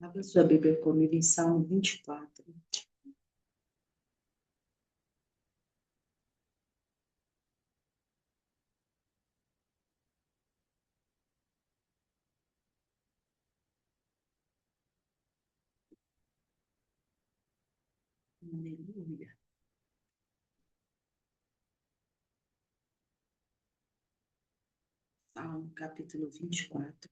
Abra sua Bíblia comigo em Salmo 24. Aleluia. Salmo capítulo 24.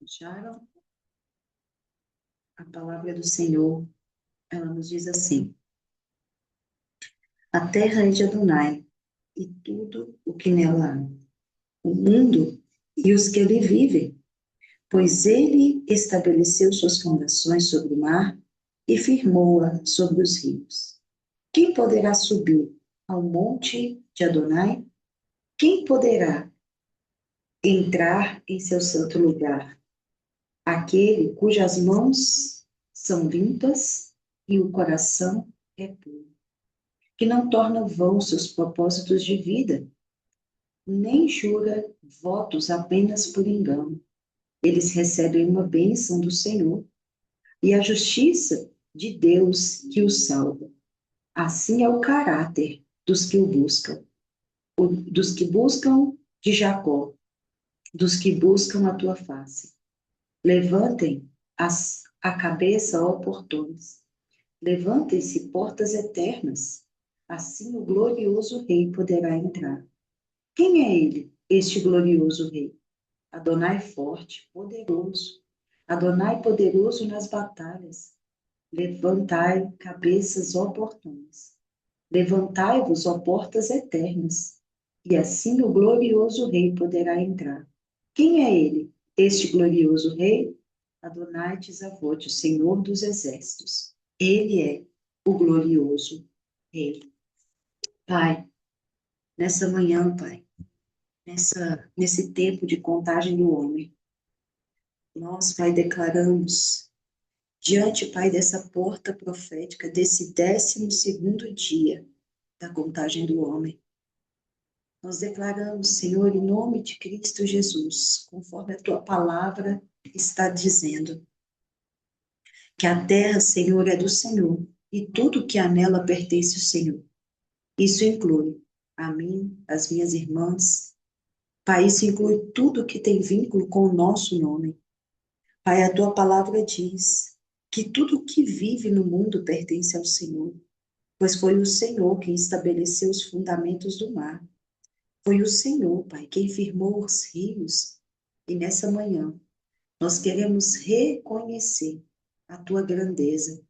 Acharam? A palavra do Senhor, ela nos diz assim: a terra é de Adonai, e tudo o que nela há, o mundo e os que ali vivem, pois ele estabeleceu suas fundações sobre o mar e firmou-a sobre os rios. Quem poderá subir ao monte de Adonai? Quem poderá entrar em seu santo lugar? Aquele cujas mãos são limpas e o coração é puro, que não torna vão seus propósitos de vida, nem jura votos apenas por engano. Eles recebem uma bênção do Senhor e a justiça de Deus que os salva. Assim é o caráter dos que o buscam, dos que buscam de Jacó, dos que buscam a tua face. Levantem a cabeça, ó portões. Levantem-se portas eternas. Assim o glorioso Rei poderá entrar. Quem é ele, este glorioso Rei? Adonai forte, poderoso. Adonai poderoso nas batalhas. Levantai cabeças, ó portões. Levantai-vos, ó portas eternas. E assim o glorioso Rei poderá entrar. Quem é ele, este glorioso Rei? Adonai Tizavot, o Senhor dos Exércitos. Ele é o glorioso Rei. Pai, nessa manhã, Pai, nesse tempo de contagem do homem, nós, Pai, declaramos diante, Pai, dessa porta profética, desse 12º dia da contagem do homem, nós declaramos, Senhor, em nome de Cristo Jesus, conforme a Tua palavra está dizendo, que a terra, Senhor, é do Senhor, e tudo que há nela pertence ao Senhor. Isso inclui a mim, as minhas irmãs. Pai, isso inclui tudo que tem vínculo com o nosso nome. Pai, a tua palavra diz que tudo que vive no mundo pertence ao Senhor, pois foi o Senhor quem estabeleceu os fundamentos do mar. Foi o Senhor, Pai, quem firmou os rios. E nessa manhã, nós queremos reconhecer a tua grandeza.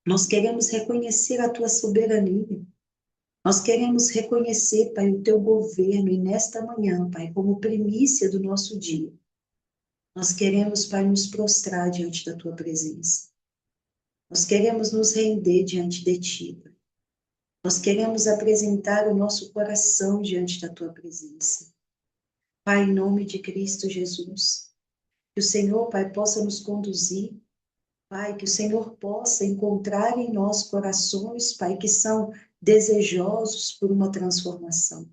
Nós queremos reconhecer a tua soberania. Nós queremos reconhecer, Pai, o teu governo e nesta manhã, Pai, como primícia do nosso dia, nós queremos, Pai, nos prostrar diante da tua presença. Nós queremos nos render diante de ti, Pai. Nós queremos apresentar o nosso coração diante da tua presença. Pai, em nome de Cristo Jesus, que o Senhor, Pai, possa nos conduzir. Pai, que o Senhor possa encontrar em nós corações, Pai, que são desejosos por uma transformação.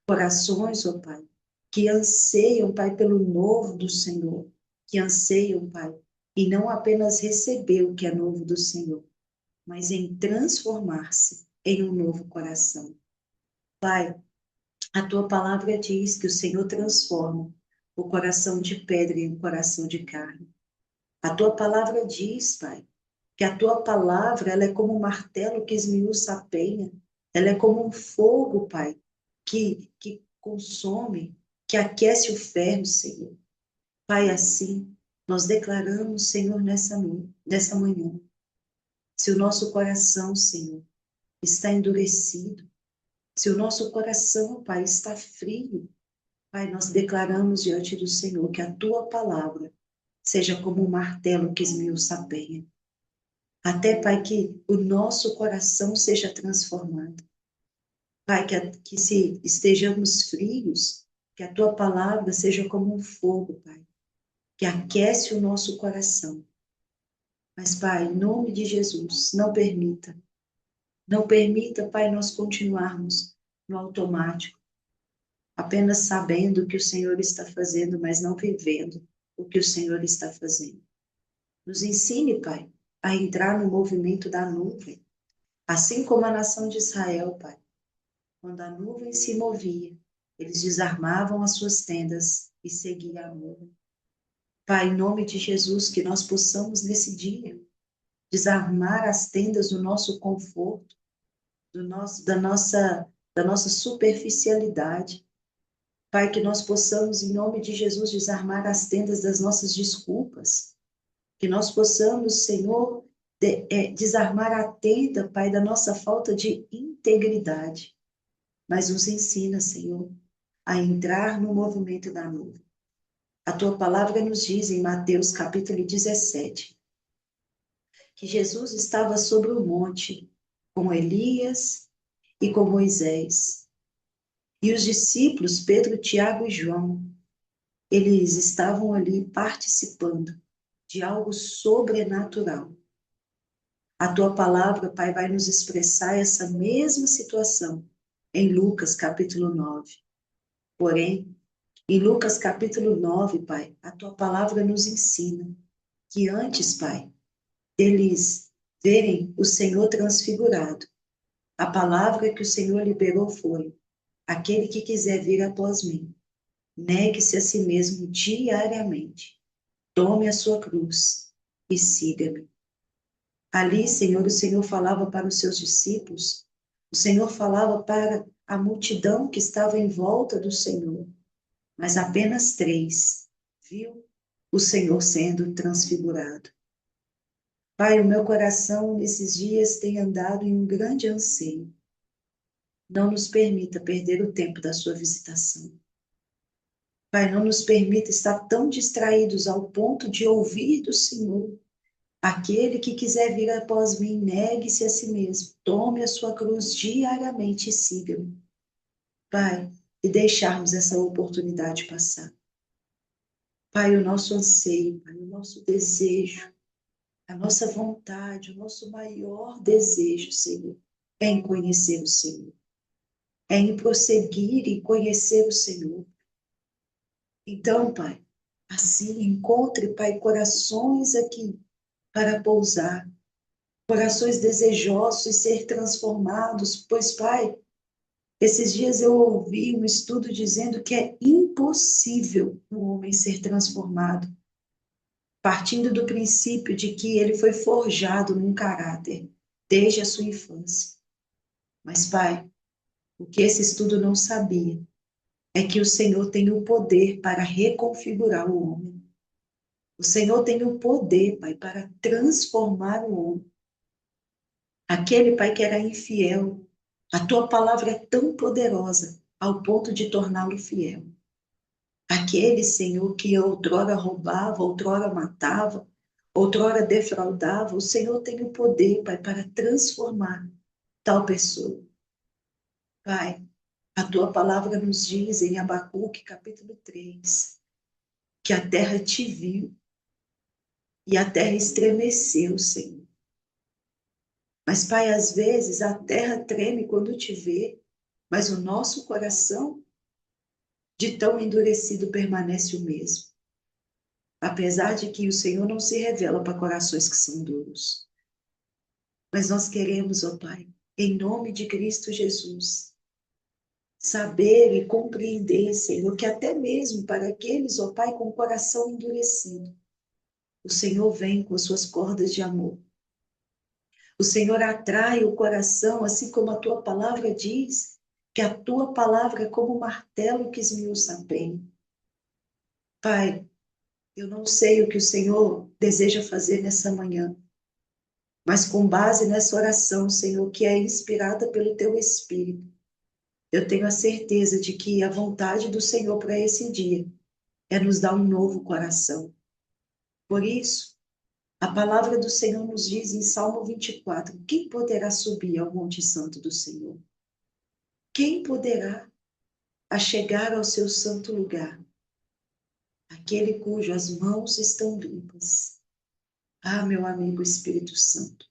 Corações, ó Pai, que anseiam, Pai, pelo novo do Senhor, que anseiam, Pai, e não apenas receber o que é novo do Senhor, mas em transformar-se em um novo coração. Pai, a tua palavra diz que o Senhor transforma o coração de pedra em um coração de carne. A tua palavra diz, Pai, que a tua palavra, ela é como um martelo que esmiuça a penha, ela é como um fogo, Pai, que consome, que aquece o ferro, Senhor. Pai, assim, nós declaramos, Senhor, nessa manhã, se o nosso coração, Senhor, está endurecido, se o nosso coração, Pai, está frio, Pai, nós declaramos diante do Senhor que a tua palavra seja como um martelo que esmiuça a penha. Até, Pai, que o nosso coração seja transformado. Pai, que se estejamos frios, que a tua palavra seja como um fogo, Pai, que aquece o nosso coração. Mas, Pai, em nome de Jesus, não permita. Não permita, Pai, nós continuarmos no automático, apenas sabendo o que o Senhor está fazendo, mas não vivendo o que o Senhor está fazendo. Nos ensine, Pai, a entrar no movimento da nuvem, assim como a nação de Israel, Pai. Quando a nuvem se movia, eles desarmavam as suas tendas e seguiam a nuvem. Pai, em nome de Jesus, que nós possamos nesse dia desarmar as tendas do nosso conforto, da nossa superficialidade. Pai, que nós possamos, em nome de Jesus, desarmar as tendas das nossas desculpas. Que nós possamos, Senhor, desarmar a tenda, Pai, da nossa falta de integridade. Mas nos ensina, Senhor, a entrar no movimento da nuvem. A tua palavra nos diz em Mateus capítulo 17, que Jesus estava sobre o monte com Elias e com Moisés. E os discípulos, Pedro, Tiago e João, eles estavam ali participando de algo sobrenatural. A tua palavra, Pai, vai nos expressar essa mesma situação em Lucas capítulo 9. Porém, em Lucas capítulo 9, Pai, a tua palavra nos ensina que antes, Pai, deles verem o Senhor transfigurado, a palavra que o Senhor liberou foi: aquele que quiser vir após mim, negue-se a si mesmo diariamente, tome a sua cruz e siga-me. Ali, Senhor, o Senhor falava para os seus discípulos, o Senhor falava para a multidão que estava em volta do Senhor, mas apenas 3 viu o Senhor sendo transfigurado. Pai, o meu coração nesses dias tem andado em um grande anseio. Não nos permita perder o tempo da sua visitação. Pai, não nos permita estar tão distraídos ao ponto de ouvir do Senhor: aquele que quiser vir após mim, negue-se a si mesmo, tome a sua cruz diariamente e siga-me. Pai, e deixarmos essa oportunidade passar. Pai, o nosso anseio, Pai, o nosso desejo, a nossa vontade, o nosso maior desejo, Senhor, é em conhecer o Senhor, é em prosseguir e conhecer o Senhor. Então, Pai, assim encontre, Pai, corações aqui para pousar, corações desejosos de ser transformados, pois, Pai, esses dias eu ouvi um estudo dizendo que é impossível o homem ser transformado, partindo do princípio de que ele foi forjado num caráter desde a sua infância. Mas, Pai, o que esse estudo não sabia é que o Senhor tem o poder para reconfigurar o homem. O Senhor tem o poder, Pai, para transformar o homem. Aquele, Pai, que era infiel, a tua palavra é tão poderosa ao ponto de torná-lo fiel. Aquele, Senhor, que outrora roubava, outrora matava, outrora defraudava, o Senhor tem o poder, Pai, para transformar tal pessoa. Pai, a tua palavra nos diz em Abacuque, capítulo 3, que a terra te viu e a terra estremeceu, Senhor. Mas, Pai, às vezes a terra treme quando te vê, mas o nosso coração, de tão endurecido, permanece o mesmo. Apesar de que o Senhor não se revela para corações que são duros. Mas nós queremos, ó Pai, em nome de Cristo Jesus, saber e compreender, Senhor, que até mesmo para aqueles, ó Pai, com o coração endurecido, o Senhor vem com as suas cordas de amor. O Senhor atrai o coração, assim como a tua palavra diz, que a tua palavra é como um martelo que esmiuça a pele. Pai, eu não sei o que o Senhor deseja fazer nessa manhã, mas com base nessa oração, Senhor, que é inspirada pelo teu Espírito, eu tenho a certeza de que a vontade do Senhor para esse dia é nos dar um novo coração. Por isso, a palavra do Senhor nos diz em Salmo 24, quem poderá subir ao monte santo do Senhor? Quem poderá chegar ao seu santo lugar? Aquele cujas mãos estão limpas, Ah, meu amigo Espírito Santo,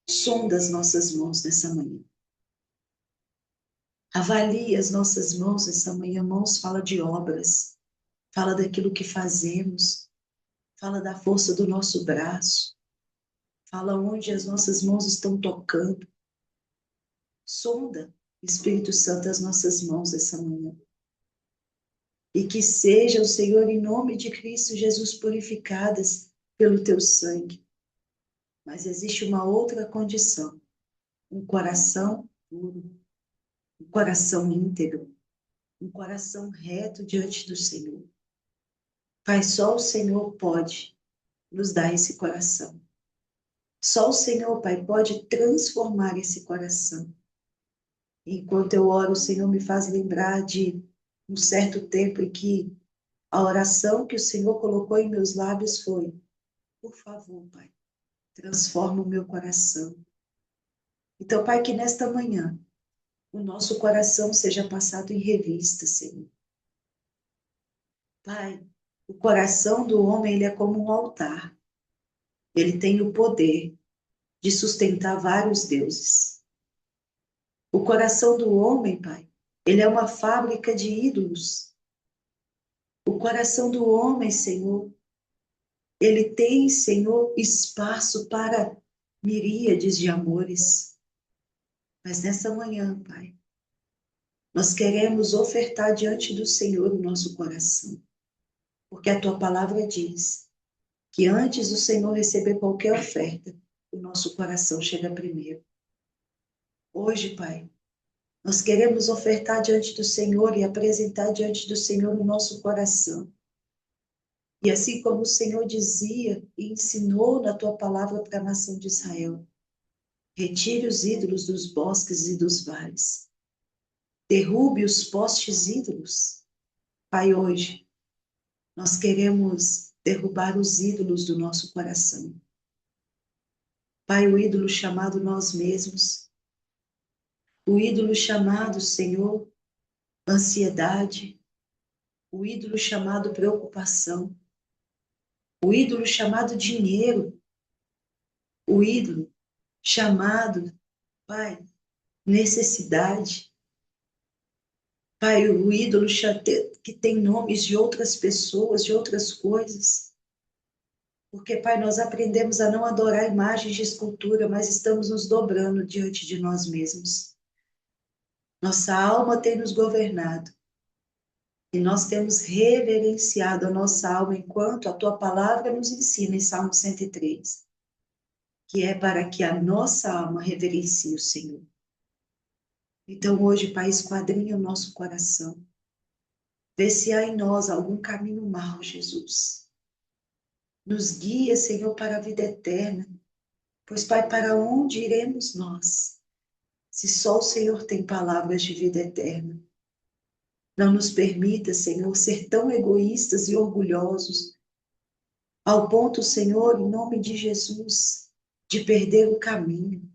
sonda as nossas mãos nessa manhã. Avalie as nossas mãos essa manhã. Mãos fala de obras, fala daquilo que fazemos, fala da força do nosso braço, fala onde as nossas mãos estão tocando. Sonda, Espírito Santo, as nossas mãos essa manhã. E que seja o Senhor, em nome de Cristo Jesus, purificadas pelo teu sangue. Mas existe uma outra condição, um coração puro, um coração íntegro, um coração reto diante do Senhor. Pai, só o Senhor pode nos dar esse coração. Só o Senhor, Pai, pode transformar esse coração. Enquanto eu oro, o Senhor me faz lembrar de um certo tempo em que a oração que o Senhor colocou em meus lábios foi: por favor, Pai, transforma o meu coração. Então, Pai, que nesta manhã o nosso coração seja passado em revista, Senhor. Pai, o coração do homem, ele é como um altar. Ele tem o poder de sustentar vários deuses. O coração do homem, Pai, ele é uma fábrica de ídolos. O coração do homem, Senhor, ele tem, Senhor, espaço para miríades de amores. Mas nessa manhã, Pai, nós queremos ofertar diante do Senhor o nosso coração. Porque a tua palavra diz que antes do Senhor receber qualquer oferta, o nosso coração chega primeiro. Hoje, Pai, nós queremos ofertar diante do Senhor e apresentar diante do Senhor o nosso coração. E assim como o Senhor dizia e ensinou na tua palavra para a nação de Israel, retire os ídolos dos bosques e dos vales. Derrube os postes ídolos. Pai, hoje, nós queremos derrubar os ídolos do nosso coração. Pai, o ídolo chamado nós mesmos, o ídolo chamado, Senhor, ansiedade, o ídolo chamado preocupação, o ídolo chamado dinheiro, o ídolo chamado, Pai, necessidade. Pai, o ídolo que tem nomes de outras pessoas, de outras coisas. Porque, Pai, nós aprendemos a não adorar imagens de escultura, mas estamos nos dobrando diante de nós mesmos. Nossa alma tem nos governado. E nós temos reverenciado a nossa alma enquanto a tua palavra nos ensina em Salmo 103, que é para que a nossa alma reverencie o Senhor. Então hoje, Pai, esquadrinha o nosso coração. Vê se há em nós algum caminho mau, Jesus. Nos guia, Senhor, para a vida eterna. Pois, Pai, para onde iremos nós, se só o Senhor tem palavras de vida eterna? Não nos permita, Senhor, ser tão egoístas e orgulhosos, ao ponto, Senhor, em nome de Jesus, de perder o caminho,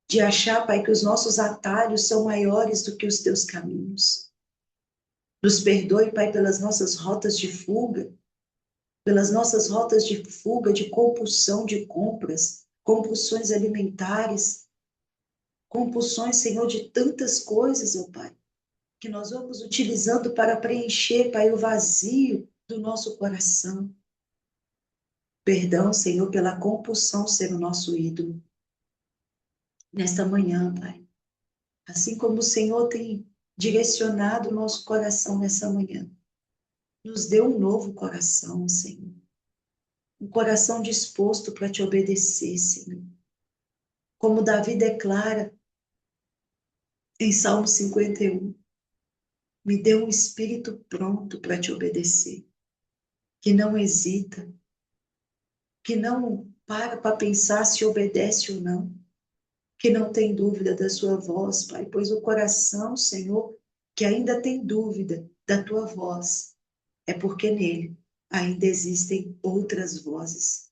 de achar, Pai, que os nossos atalhos são maiores do que os teus caminhos. Nos perdoe, Pai, pelas nossas rotas de fuga, de compulsão de compras, compulsões alimentares, compulsões, Senhor, de tantas coisas, ó Pai, que nós vamos utilizando para preencher, Pai, o vazio do nosso coração. Perdão, Senhor, pela compulsão ser o nosso ídolo. Nesta manhã, Pai, assim como o Senhor tem direcionado o nosso coração nessa manhã, nos dê um novo coração, Senhor. Um coração disposto para te obedecer, Senhor. Como Davi declara em Salmo 51, me dê um espírito pronto para te obedecer, que não hesita, que não para pensar se obedece ou não, que não tem dúvida da sua voz, Pai, pois o coração, Senhor, que ainda tem dúvida da tua voz, é porque nele ainda existem outras vozes.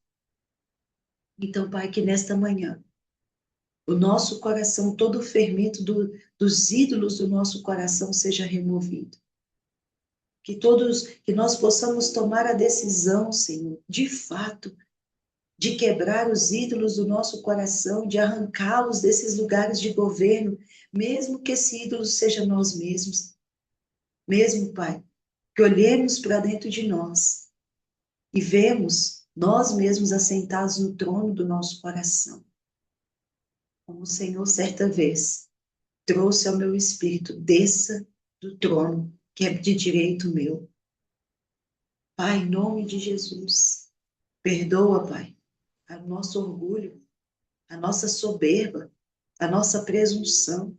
Então, Pai, que nesta manhã, o nosso coração, todo o fermento dos ídolos do nosso coração seja removido. Que nós possamos tomar a decisão, Senhor, de fato, de quebrar os ídolos do nosso coração, de arrancá-los desses lugares de governo, mesmo que esse ídolo seja nós mesmos. Mesmo, Pai, que olhemos para dentro de nós e vemos nós mesmos assentados no trono do nosso coração. Como o Senhor, certa vez, trouxe ao meu espírito, desça do trono, que é de direito meu. Pai, em nome de Jesus, perdoa, Pai, o nosso orgulho, a nossa soberba, a nossa presunção.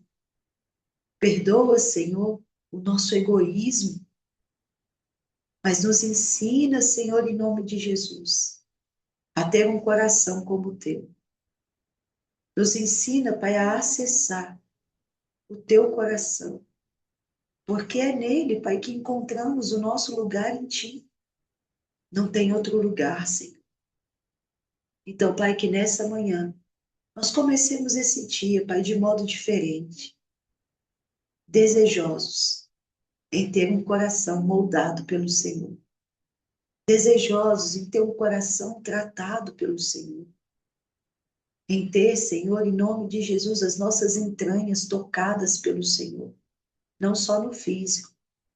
Perdoa, Senhor, o nosso egoísmo, mas nos ensina, Senhor, em nome de Jesus, a ter um coração como o teu. Nos ensina, Pai, a acessar o teu coração, porque é nele, Pai, que encontramos o nosso lugar em ti. Não tem outro lugar, Senhor. Então, Pai, que nessa manhã nós comecemos esse dia, Pai, de modo diferente, desejosos em ter um coração moldado pelo Senhor, desejosos em ter um coração tratado pelo Senhor, em ter, Senhor, em nome de Jesus, as nossas entranhas tocadas pelo Senhor, não só no físico,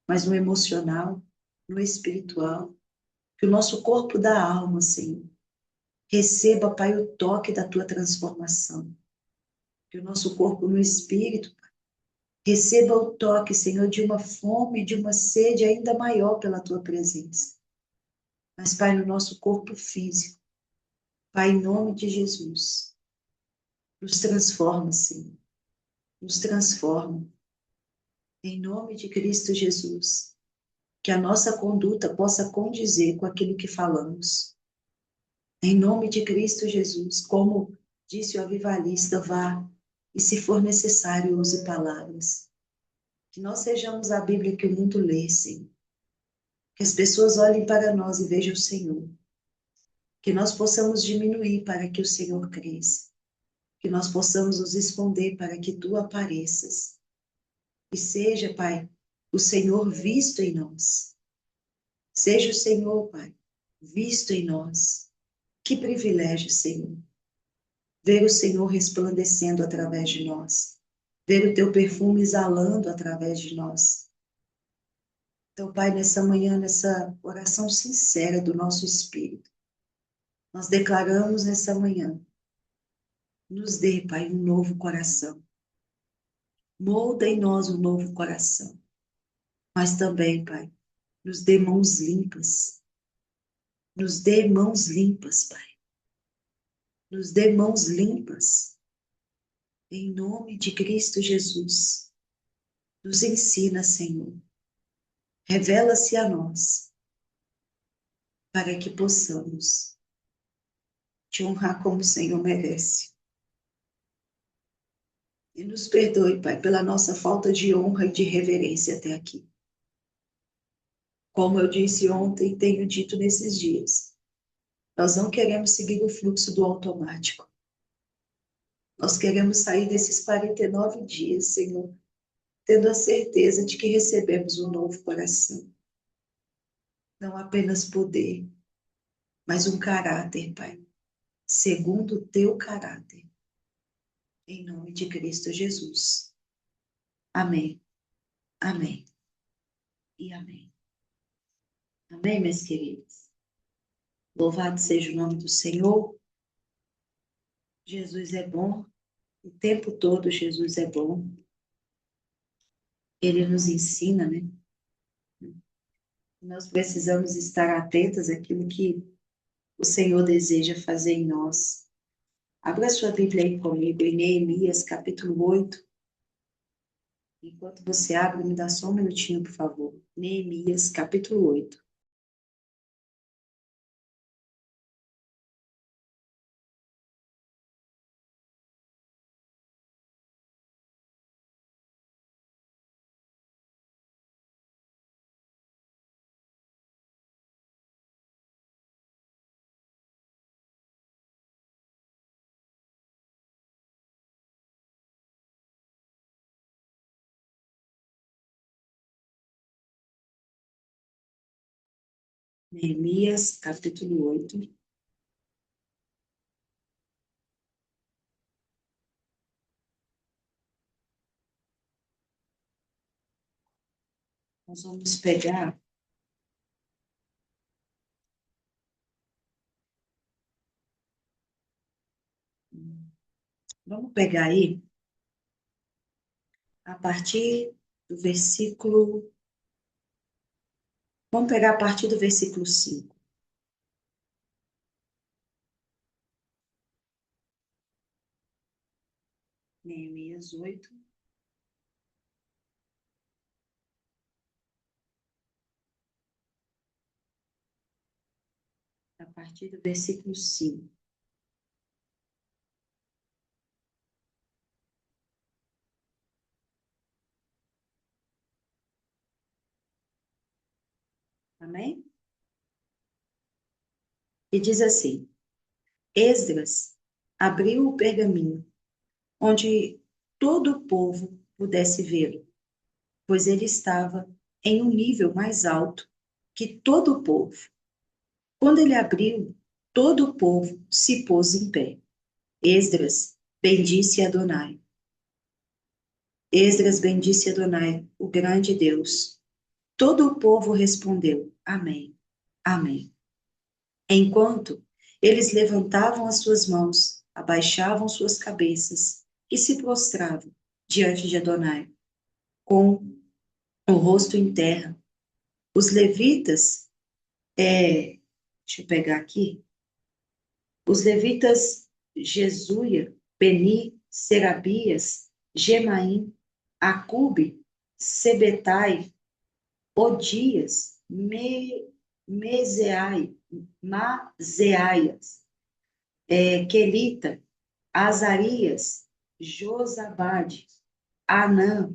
mas no emocional, no espiritual, que o nosso corpo da alma, Senhor, receba, Pai, o toque da tua transformação, que o nosso corpo no espírito, Pai, receba o toque, Senhor, de uma fome, de uma sede ainda maior pela tua presença. Mas, Pai, no nosso corpo físico, Pai, em nome de Jesus, nos transforma, Senhor, nos transforma. Em nome de Cristo Jesus, que a nossa conduta possa condizer com aquilo que falamos. Em nome de Cristo Jesus, como disse o avivalista, vá e, se for necessário, use palavras. Que nós sejamos a Bíblia que o mundo lê, Senhor. Que as pessoas olhem para nós e vejam o Senhor. Que nós possamos diminuir para que o Senhor cresça. Que nós possamos nos esconder para que tu apareças. E seja, Pai, o Senhor visto em nós. Seja o Senhor, Pai, visto em nós. Que privilégio, Senhor. Ver o Senhor resplandecendo através de nós. Ver o teu perfume exalando através de nós. Então, Pai, nessa manhã, nessa oração sincera do nosso espírito, nós declaramos nessa manhã, nos dê, Pai, um novo coração. Molda em nós um novo coração. Mas também, Pai, nos dê mãos limpas. Nos dê mãos limpas, Pai. Nos dê mãos limpas. Em nome de Cristo Jesus. Nos ensina, Senhor. Revela-se a nós, para que possamos te honrar como o Senhor merece. E nos perdoe, Pai, pela nossa falta de honra e de reverência até aqui. Como eu disse ontem e tenho dito nesses dias, nós não queremos seguir o fluxo do automático. Nós queremos sair desses 49 dias, Senhor, tendo a certeza de que recebemos um novo coração. Não apenas poder, mas um caráter, Pai, segundo o teu caráter. Em nome de Cristo Jesus. Amém, amém e amém. Amém, meus queridos. Louvado seja o nome do Senhor. Jesus é bom, o tempo todo Jesus é bom. Ele nos ensina, né? Nós precisamos estar atentos àquilo que o Senhor deseja fazer em nós. Abra sua Bíblia aí comigo, em Neemias, capítulo 8. Enquanto você abre, me dá só um minutinho, por favor. Neemias, capítulo 8. Neemias, capítulo 8. Nós vamos pegar. Vamos pegar aí, a partir do versículo. Vamos pegar a partir do versículo 5. Neemias 8. A partir do versículo 5. Amém? E diz assim: Esdras abriu o pergaminho, onde todo o povo pudesse vê-lo, pois ele estava em um nível mais alto que todo o povo. Quando ele abriu, todo o povo se pôs em pé. Esdras bendisse Adonai. Esdras bendisse Adonai, o grande Deus. Todo o povo respondeu: Amém, Amém. Enquanto eles levantavam as suas mãos, abaixavam suas cabeças e se prostravam diante de Adonai, com o rosto em terra. Os levitas, deixa eu pegar aqui, os levitas Jesuia, Beni, Serabias, Gemaim, Acube, Sebetai, Odias, Meseai, Mazeaias, Quelita, Azarias, Josabade, Anã,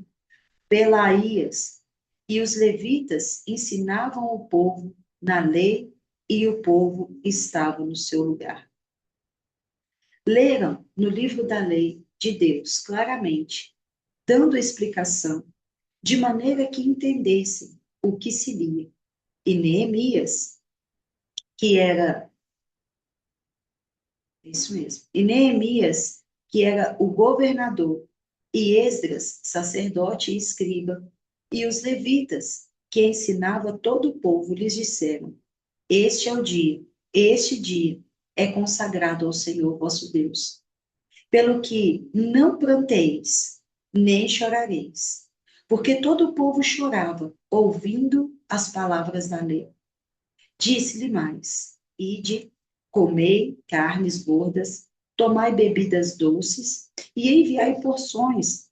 Pelaías, e os levitas ensinavam o povo na lei e o povo estava no seu lugar. Leram no livro da lei de Deus claramente, dando explicação, de maneira que entendessem o que se lia. E Neemias, que era, isso mesmo, e Neemias, que era o governador, e Esdras, sacerdote e escriba, e os levitas, que ensinava todo o povo, lhes disseram: Este é o dia, este dia é consagrado ao Senhor vosso Deus. Pelo que não pranteis, nem chorareis, porque todo o povo chorava, ouvindo as palavras da lei. Disse-lhe mais: Ide, comei carnes gordas, tomai bebidas doces, e enviai porções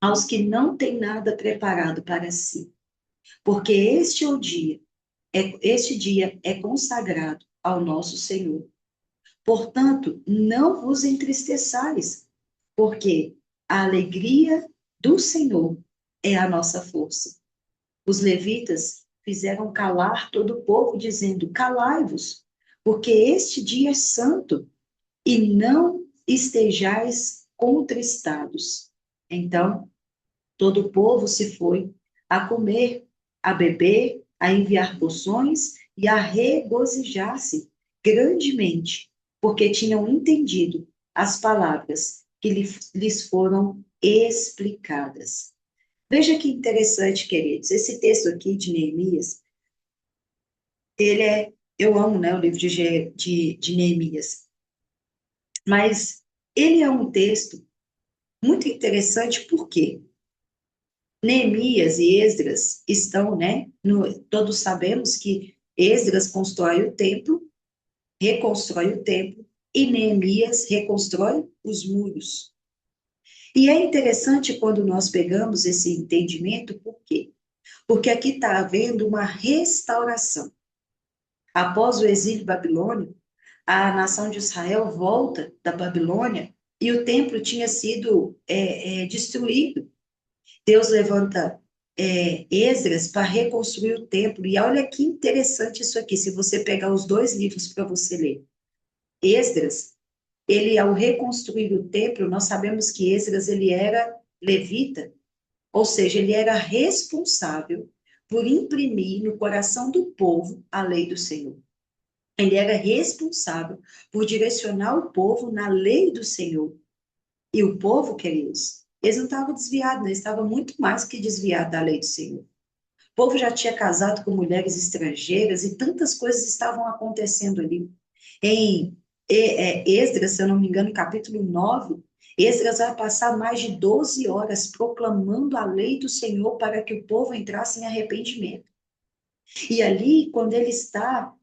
aos que não têm nada preparado para si. Porque este dia é consagrado ao nosso Senhor. Portanto, não vos entristeçais, porque a alegria do Senhor é a nossa força. Os levitas fizeram calar todo o povo, dizendo: Calai-vos, porque este dia é santo, e não estejais contristados. Então, todo o povo se foi a comer, a beber, a enviar porções e a regozijar-se grandemente, porque tinham entendido as palavras que lhes foram explicadas. Veja que interessante, queridos, esse texto aqui de Neemias, eu amo, né, o livro de Neemias, mas ele é um texto muito interessante, por quê? Neemias e Esdras estão, né? Todos sabemos que Esdras constrói o templo, reconstrói o templo, e Neemias reconstrói os muros. E é interessante quando nós pegamos esse entendimento, por quê? Porque aqui está havendo uma restauração. Após o exílio babilônico, a nação de Israel volta da Babilônia e o templo tinha sido destruído. Deus levanta Esdras para reconstruir o templo. E olha que interessante isso aqui, se você pegar os dois livros para você ler. Esdras, ele ao reconstruir o templo, nós sabemos que Esdras ele era levita, ou seja, ele era responsável por imprimir no coração do povo a lei do Senhor. Ele era responsável por direcionar o povo na lei do Senhor. E o povo, queridos, eles não estavam desviados, né? Eles estavam muito mais que desviados da lei do Senhor. povo já tinha casado com mulheres estrangeiras e tantas coisas estavam acontecendo ali. Em Esdras, se eu não me engano, capítulo 9, Esdras vai passar mais de 12 horas proclamando a lei do Senhor para que o povo entrasse em arrependimento. E ali, quando ele está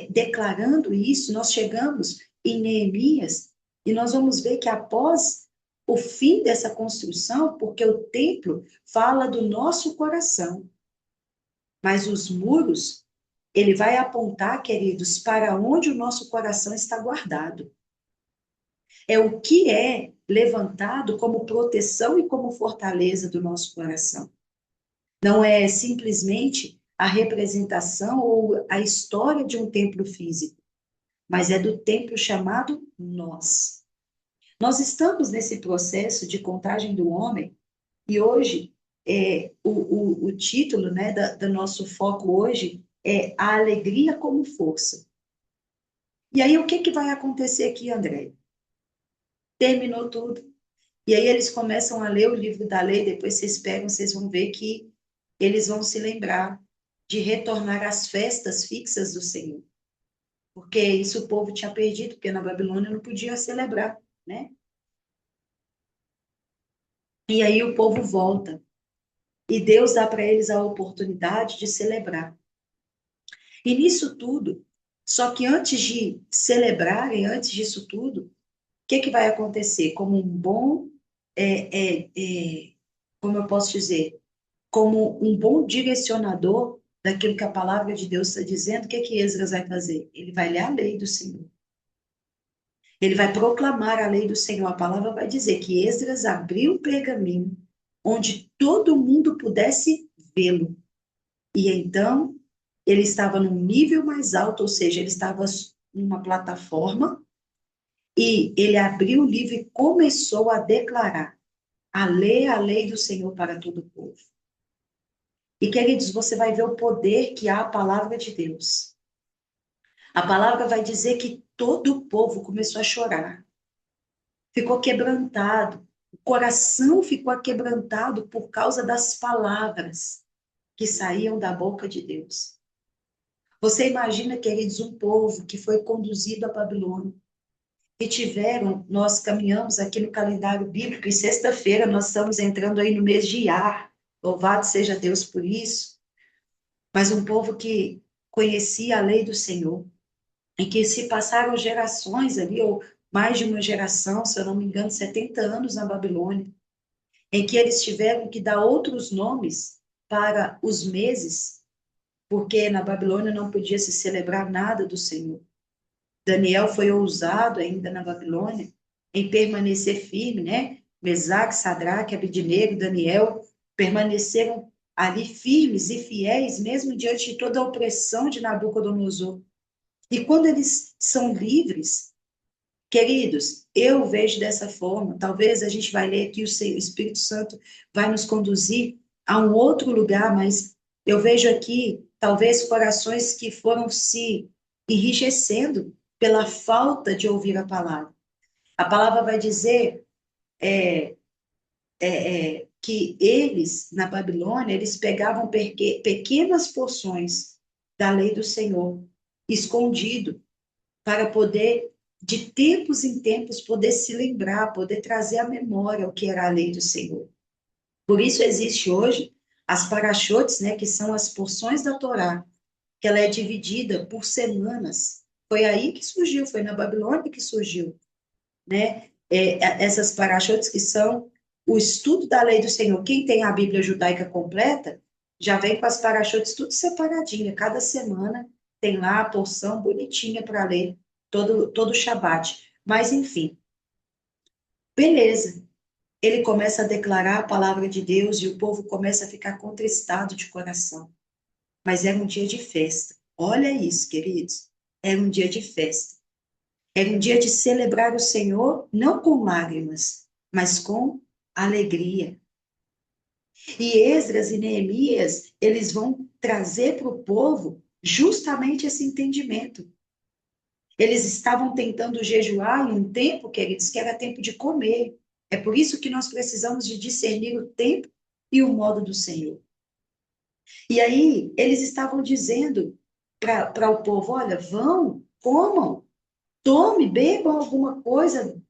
declarando isso, nós chegamos em Neemias e nós vamos ver que após o fim dessa construção, porque o templo fala do nosso coração, mas os muros, ele vai apontar, queridos, para onde o nosso coração está guardado. É o que é levantado como proteção e como fortaleza do nosso coração. Não é simplesmente a representação ou a história de um templo físico, mas é do templo chamado nós. Nós estamos nesse processo de contagem do homem e hoje o título, né, do nosso foco hoje é a alegria como força. E aí o que, que vai acontecer aqui, André? Terminou tudo. E aí eles começam a ler o livro da lei, depois vocês pegam, vocês vão ver que eles vão se lembrar de retornar às festas fixas do Senhor. Porque isso o povo tinha perdido, porque na Babilônia não podia celebrar, né? E aí o povo volta. E Deus dá para eles a oportunidade de celebrar. E nisso tudo, só que antes de celebrarem, antes disso tudo, o que, que vai acontecer? Como um bom, como eu posso dizer, como um bom direcionador daquilo que a palavra de Deus está dizendo, o que que Esdras vai fazer? Ele vai ler a lei do Senhor. Ele vai proclamar a lei do Senhor. A palavra vai dizer que Esdras abriu o pergaminho onde todo mundo pudesse vê-lo. E então ele estava num nível mais alto, ou seja, ele estava numa plataforma e ele abriu o livro e começou a declarar, a ler a lei do Senhor para todo o povo. E, queridos, você vai ver o poder que há a palavra de Deus. A palavra vai dizer que todo o povo começou a chorar, ficou quebrantado, o coração ficou quebrantado por causa das palavras que saíam da boca de Deus. Você imagina, queridos, um povo que foi conduzido à Babilônia, que tiveram, nós caminhamos aqui no calendário bíblico, e sexta-feira nós estamos entrando aí no mês de Iar, louvado seja Deus por isso, mas um povo que conhecia a lei do Senhor, e que se passaram gerações ali, ou mais de uma geração, se eu não me engano, 70 anos na Babilônia, em que eles tiveram que dar outros nomes para os meses, porque na Babilônia não podia se celebrar nada do Senhor. Daniel foi ousado ainda na Babilônia em permanecer firme, né? Mesaque, Sadraque, Abednego, Daniel permaneceram ali firmes e fiéis, mesmo diante de toda a opressão de Nabucodonosor. E quando eles são livres, queridos, eu vejo dessa forma, talvez a gente vai ler aqui, o Espírito Santo vai nos conduzir a um outro lugar, mas eu vejo aqui, talvez, corações que foram se enrijecendo pela falta de ouvir a palavra. A palavra vai dizer que eles, na Babilônia, eles pegavam pequenas porções da lei do Senhor, escondido, para poder, de tempos em tempos, poder se lembrar, poder trazer à memória o que era a lei do Senhor. Por isso existe hoje as parachotes, né, que são as porções da Torá, que ela é dividida por semanas. Foi aí que surgiu, foi na Babilônia que surgiu, né? Essas parachotes que são o estudo da lei do Senhor. Quem tem a Bíblia judaica completa, já vem com as parachotes tudo separadinha. Cada semana tem lá a porção bonitinha para ler todo Shabat. Mas, enfim, beleza. Ele começa a declarar a palavra de Deus e o povo começa a ficar contristado de coração. Mas era um dia de festa. Olha isso, queridos. Era um dia de festa. Era um dia de celebrar o Senhor, não com lágrimas, mas com alegria. E Esdras e Neemias, eles vão trazer para o povo justamente esse entendimento. Eles estavam tentando jejuar em um tempo, queridos, que era tempo de comer. É por isso que nós precisamos de discernir o tempo e o modo do Senhor. E aí eles estavam dizendo para o povo: olha, vão, comam, tome, bebam alguma coisa,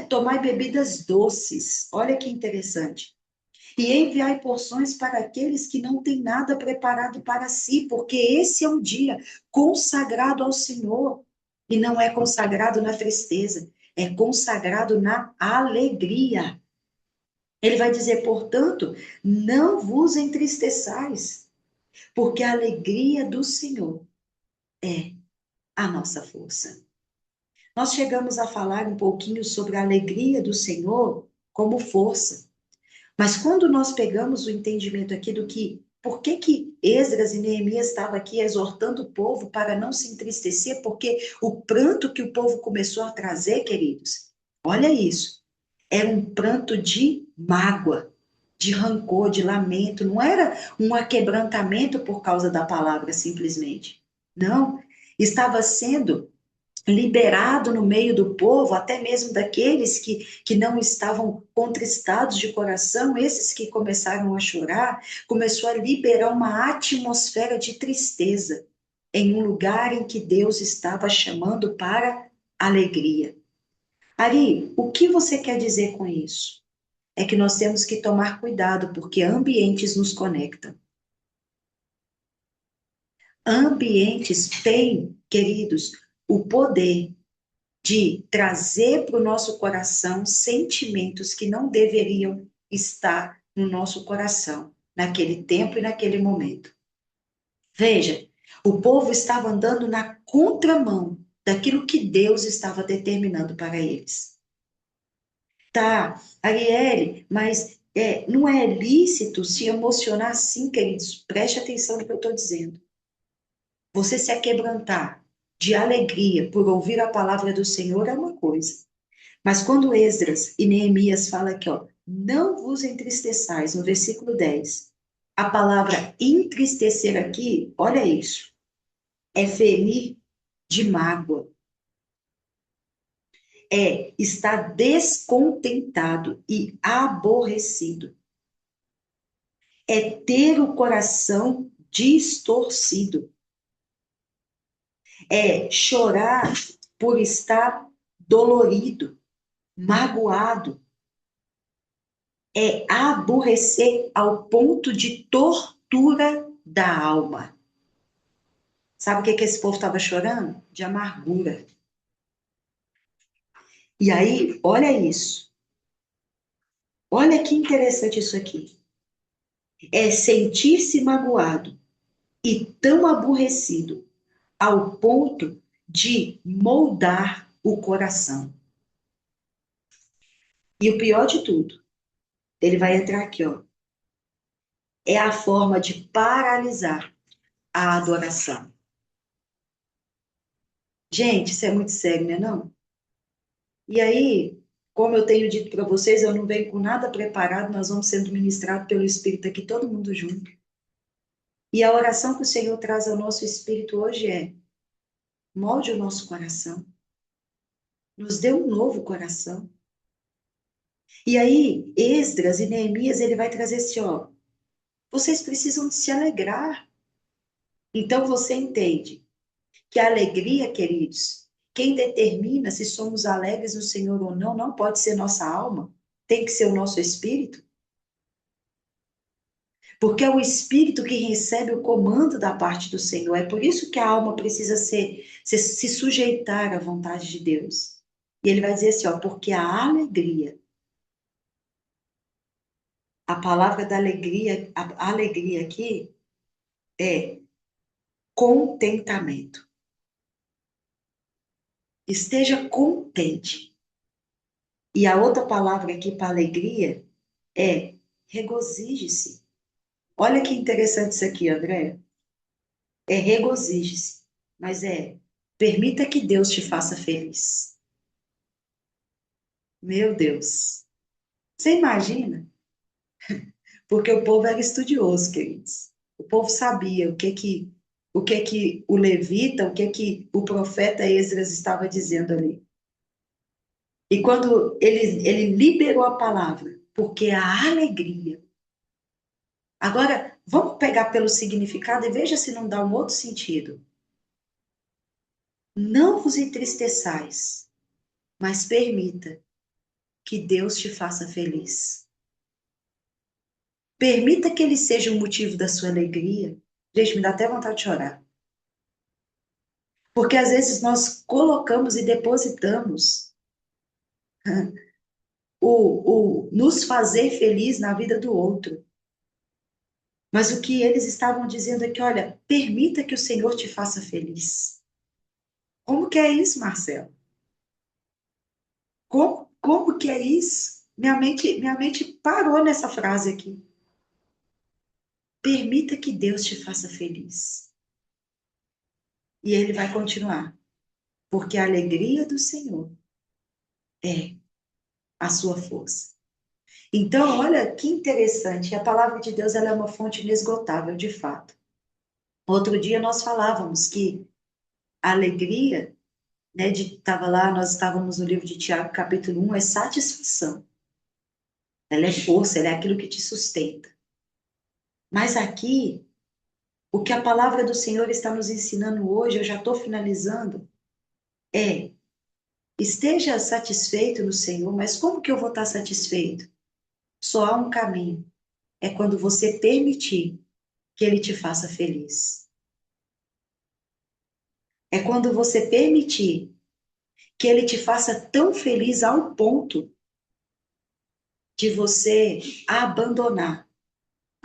tomai bebidas doces. Olha que interessante. E enviai porções para aqueles que não têm nada preparado para si, porque esse é um dia consagrado ao Senhor. E não é consagrado na tristeza, é consagrado na alegria. Ele vai dizer, portanto, não vos entristeçais, porque a alegria do Senhor é a nossa força. Nós chegamos a falar um pouquinho sobre a alegria do Senhor como força. Mas quando nós pegamos o entendimento aqui do que, por que que Esdras e Neemias estavam aqui exortando o povo para não se entristecer, porque o pranto que o povo começou a trazer, queridos, olha isso, era um pranto de mágoa, de rancor, de lamento, não era um aquebrantamento por causa da palavra simplesmente. Não, estava sendo liberado no meio do povo, até mesmo daqueles que não estavam contristados de coração, esses que começaram a chorar, começou a liberar uma atmosfera de tristeza em um lugar em que Deus estava chamando para alegria. Ari, o que você quer dizer com isso? É que nós temos que tomar cuidado, porque ambientes nos conectam. Ambientes têm, queridos, o poder de trazer para o nosso coração sentimentos que não deveriam estar no nosso coração, naquele tempo e naquele momento. Veja, o povo estava andando na contramão daquilo que Deus estava determinando para eles. Tá, Arielle, mas não é lícito se emocionar assim, queridos? Preste atenção no que eu estou dizendo. Você se aquebrantar de alegria por ouvir a palavra do Senhor é uma coisa. Mas quando Esdras e Neemias falam aqui, ó, não vos entristeçais, no versículo 10, a palavra entristecer aqui, olha isso, é ferir de mágoa, é estar descontentado e aborrecido, é ter o coração distorcido, é chorar por estar dolorido, magoado, é aborrecer ao ponto de tortura da alma. Sabe o que esse povo estava chorando? De amargura. E aí, olha isso. Olha que interessante isso aqui. É sentir-se magoado e tão aborrecido ao ponto de moldar o coração. E o pior de tudo, ele vai entrar aqui, ó. É a forma de paralisar a adoração. Gente, isso é muito sério, né, não? E aí, como eu tenho dito para vocês, eu não venho com nada preparado, nós vamos sendo ministrados pelo Espírito aqui, todo mundo junto. E a oração que o Senhor traz ao nosso espírito hoje é: molde o nosso coração, nos dê um novo coração. E aí, Esdras e Neemias, ele vai trazer assim, ó, vocês precisam de se alegrar. Então você entende que a alegria, queridos, quem determina se somos alegres no Senhor ou não, não pode ser nossa alma, tem que ser o nosso espírito. Porque é o espírito que recebe o comando da parte do Senhor. É por isso que a alma precisa se sujeitar à vontade de Deus. E ele vai dizer assim, ó, porque a alegria, a palavra da alegria, a alegria aqui é contentamento. Esteja contente. E a outra palavra aqui para alegria é regozije-se. Olha que interessante isso aqui, André. É regozije-se, mas permita que Deus te faça feliz. Meu Deus. Você imagina? Porque o povo era estudioso, queridos. O povo sabia o que que o levita, o que que o profeta Esdras estava dizendo ali. E quando ele liberou a palavra, porque a alegria. Agora, Vamos pegar pelo significado e veja se não dá um outro sentido. Não vos entristeçais, mas permita que Deus te faça feliz. Permita que Ele seja o motivo da sua alegria. Gente, me dá até vontade de chorar. Porque às vezes nós colocamos e depositamos o nos fazer feliz na vida do outro. Mas o que eles estavam dizendo é que, olha, permita que o Senhor te faça feliz. Como que é isso, Marcelo? Como que é isso? Minha mente parou nessa frase aqui. Permita que Deus te faça feliz. E ele vai continuar. Porque a alegria do Senhor é a sua força. Então, olha que interessante. A palavra de Deus ela é uma fonte inesgotável, de fato. Outro dia nós falávamos que a alegria, né, estava lá, nós estávamos no livro de Tiago, capítulo 1, é satisfação. Ela é força, ela é aquilo que te sustenta. Mas aqui, o que a palavra do Senhor está nos ensinando hoje, eu já estou finalizando, é: esteja satisfeito no Senhor, mas como que eu vou estar satisfeito? Só há um caminho, é quando você permitir que Ele te faça feliz. É quando você permitir que Ele te faça tão feliz ao ponto de você abandonar.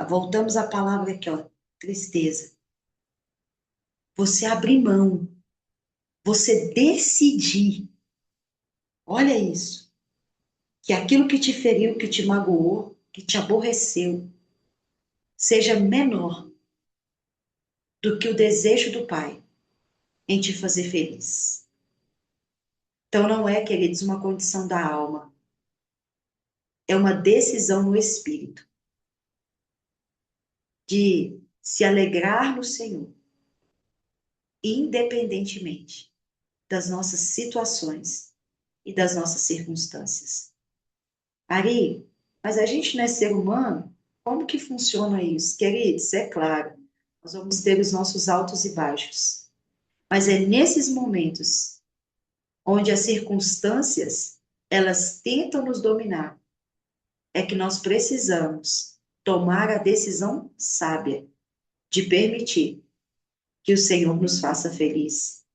Voltamos à palavra aqui, ó, tristeza. Você abrir mão, você decidir, olha isso, que aquilo que te feriu, que te magoou, que te aborreceu, seja menor do que o desejo do Pai em te fazer feliz. Então não é, queridos, uma condição da alma, é uma decisão no espírito de se alegrar no Senhor, independentemente das nossas situações e das nossas circunstâncias. Ari, mas a gente não é ser humano? Como que funciona isso? Queridos, é claro, nós vamos ter os nossos altos e baixos. Mas é nesses momentos onde as circunstâncias, elas tentam nos dominar, é que nós precisamos tomar a decisão sábia de permitir que o Senhor nos faça feliz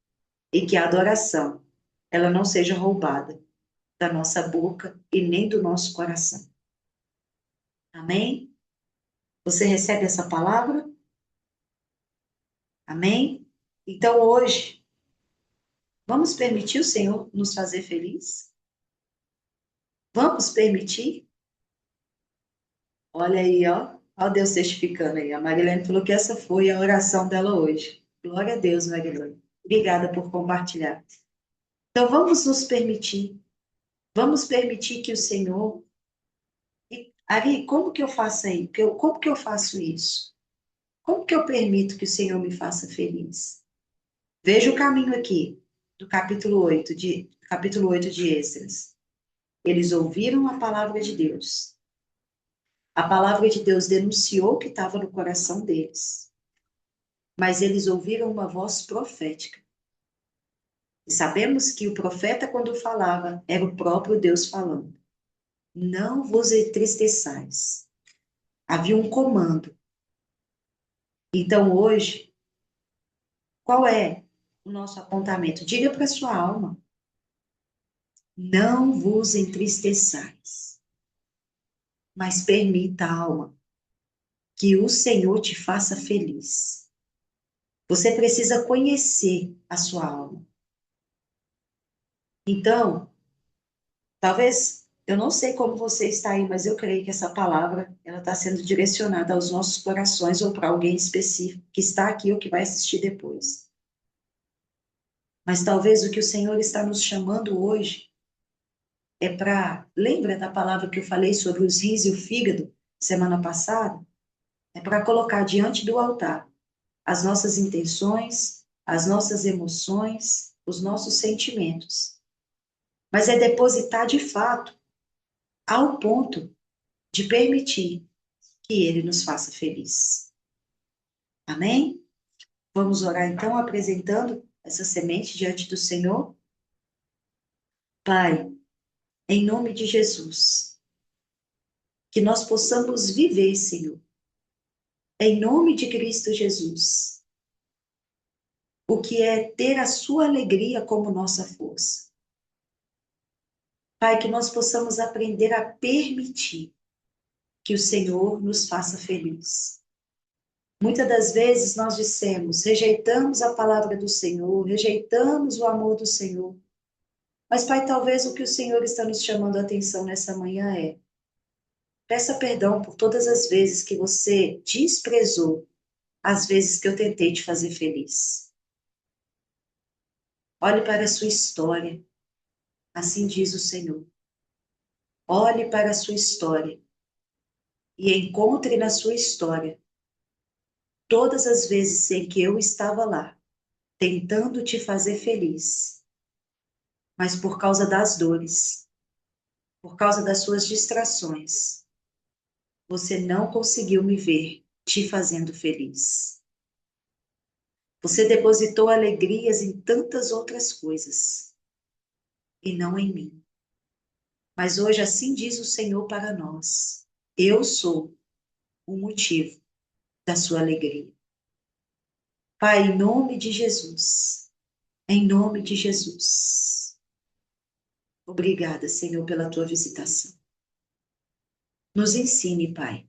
e que a adoração, ela não seja roubada da nossa boca e nem do nosso coração. Amém? Você recebe essa palavra? Amém? Então hoje, vamos permitir o Senhor nos fazer feliz? Vamos permitir? Olha aí, ó. Ó Deus testificando aí. A Marilene falou que essa foi a oração dela hoje. Glória a Deus, Marilene. Obrigada por compartilhar. Então vamos nos permitir. Vamos permitir que o Senhor... Ari, como que eu faço aí? Como que eu faço isso? Como que eu permito que o Senhor me faça feliz? Veja o caminho aqui, do capítulo 8 de Esdras. Eles ouviram a palavra de Deus. A palavra de Deus denunciou o que estava no coração deles. Mas eles ouviram uma voz profética. E sabemos que o profeta, quando falava, era o próprio Deus falando. Não vos entristeçais. Havia um comando. Então, hoje, qual é o nosso apontamento? Diga para sua alma. Não vos entristeçais, mas permita, alma, que o Senhor te faça feliz. Você precisa conhecer a sua alma. Então, talvez, eu não sei como você está aí, mas eu creio que essa palavra, ela está sendo direcionada aos nossos corações ou para alguém específico que está aqui ou que vai assistir depois. Mas talvez o que o Senhor está nos chamando hoje é para, lembra da palavra que eu falei sobre os rins e o fígado semana passada? É para colocar diante do altar as nossas intenções, as nossas emoções, os nossos sentimentos. Mas é depositar de fato ao ponto de permitir que Ele nos faça feliz. Amém? Vamos orar então, apresentando essa semente diante do Senhor. Pai, em nome de Jesus, que nós possamos viver, Senhor, em nome de Cristo Jesus, o que é ter a sua alegria como nossa força. Pai, que nós possamos aprender a permitir que o Senhor nos faça feliz. Muitas das vezes nós dissemos, rejeitamos a palavra do Senhor, rejeitamos o amor do Senhor. Mas, Pai, talvez o que o Senhor está nos chamando a atenção nessa manhã é: peça perdão por todas as vezes que você desprezou as vezes que eu tentei te fazer feliz. Olhe para a sua história, assim diz o Senhor. Olhe para a sua história e encontre na sua história todas as vezes em que eu estava lá, tentando te fazer feliz, mas por causa das dores, por causa das suas distrações, você não conseguiu me ver te fazendo feliz. Você depositou alegrias em tantas outras coisas e não em mim. Mas hoje assim diz o Senhor para nós: eu sou o motivo da sua alegria. Pai, em nome de Jesus, em nome de Jesus. Obrigada, Senhor, pela tua visitação. Nos ensine, Pai,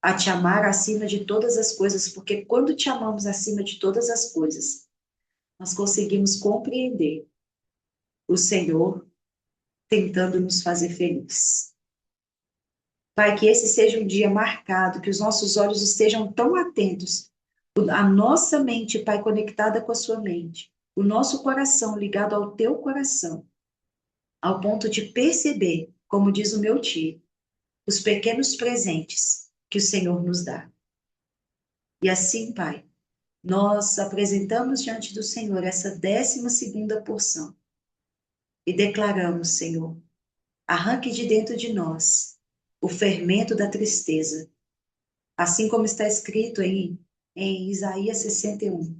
a te amar acima de todas as coisas, porque quando te amamos acima de todas as coisas, nós conseguimos compreender o Senhor tentando nos fazer feliz. Pai, que esse seja um dia marcado, que os nossos olhos estejam tão atentos, a nossa mente, Pai, conectada com a sua mente, o nosso coração ligado ao teu coração, ao ponto de perceber, como diz o meu tio, os pequenos presentes que o Senhor nos dá. E assim, Pai, nós apresentamos diante do Senhor essa 12ª porção e declaramos, Senhor, arranque de dentro de nós o fermento da tristeza, assim como está escrito em Isaías 61,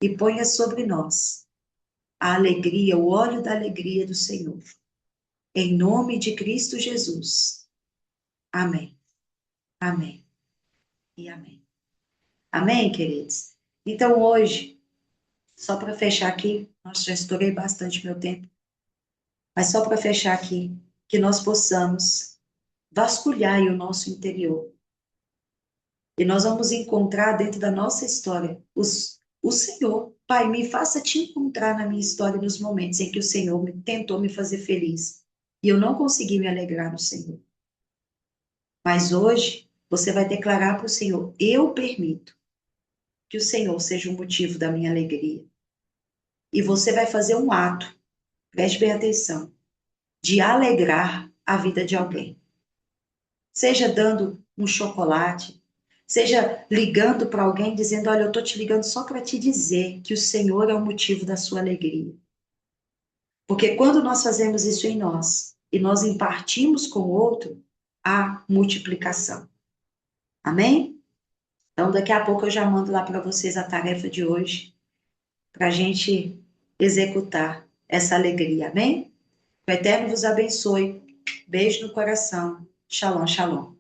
e ponha sobre nós a alegria, o óleo da alegria do Senhor. Em nome de Cristo Jesus. Amém. Amém. E amém. Amém, queridos? Então, hoje, só para fechar aqui, nossa, já estourei bastante meu tempo, mas só para fechar aqui, que nós possamos vasculhar aí o nosso interior. E nós vamos encontrar dentro da nossa história o Senhor. Pai, me faça te encontrar na minha história nos momentos em que o Senhor tentou me fazer feliz e eu não consegui me alegrar no Senhor. Mas hoje você vai declarar para o Senhor: eu permito que o Senhor seja o motivo da minha alegria. E você vai fazer um ato, preste bem atenção, de alegrar a vida de alguém. Seja dando um chocolate, seja ligando para alguém dizendo: olha, eu estou te ligando só para te dizer que o Senhor é o motivo da sua alegria. Porque quando nós fazemos isso em nós e nós impartimos com o outro, há multiplicação. Amém? Então, daqui a pouco eu já mando lá para vocês a tarefa de hoje, para a gente executar essa alegria. Amém? Que o Eterno vos abençoe. Beijo no coração. Shalom, shalom.